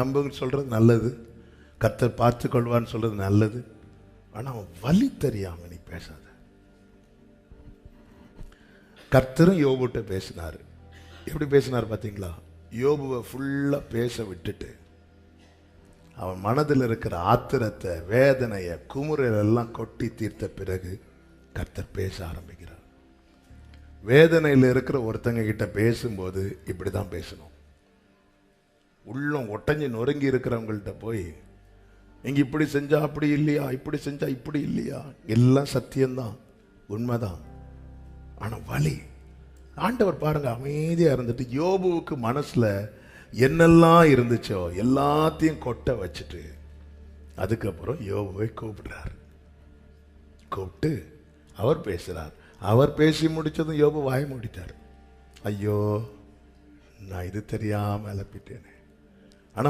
நம்புன்னு சொல்கிறது நல்லது, கர்த்தர் பார்த்து கொள்வான்னு சொல்கிறது நல்லது. ஆனால் அவன் வழி தெரியாமல் நீ பேசாத. கர்த்தரும் யோபுட்ட பேசினார். எப்படி பேசினார் பார்த்தீங்களா? யோபுவை ஃபுல்லாக பேச விட்டுட்டு அவன் மனதில் இருக்கிற ஆத்திரத்தை, வேதனையை, குமுறல் எல்லாம் கொட்டி தீர்த்த பிறகு கர்த்தர் பேச ஆரம்பிக்கிறார். வேதனையில் இருக்கிற ஒருத்தங்க கிட்ட பேசும்போது இப்படி தான் பேசணும். உள்ளம் ஒட்டஞ்சி நொறுங்கி இருக்கிறவங்கள்ட்ட போய் நீங்க இப்படி செஞ்சா அப்படி இல்லையா, இப்படி செஞ்சா இப்படி இல்லையா, எல்லாம் சத்தியம்தான், உண்மைதான். ஆனா வலி. ஆண்டவர் பாருங்க அமைதியா இருந்துட்டு யோபுவுக்கு மனசுல என்னெல்லாம் இருந்துச்சோ எல்லாத்தையும் கொட்ட வச்சுட்டு அதுக்கப்புறம் யோபுவை கூப்பிடுறார். கூப்பிட்டு அவர் பேசுறார். அவர் பேசி முடிச்சதும் யோபு வாய் மூடிட்டார். ஐயோ, நான் இது தெரியாம அலப்பிட்டேனே. ஆனா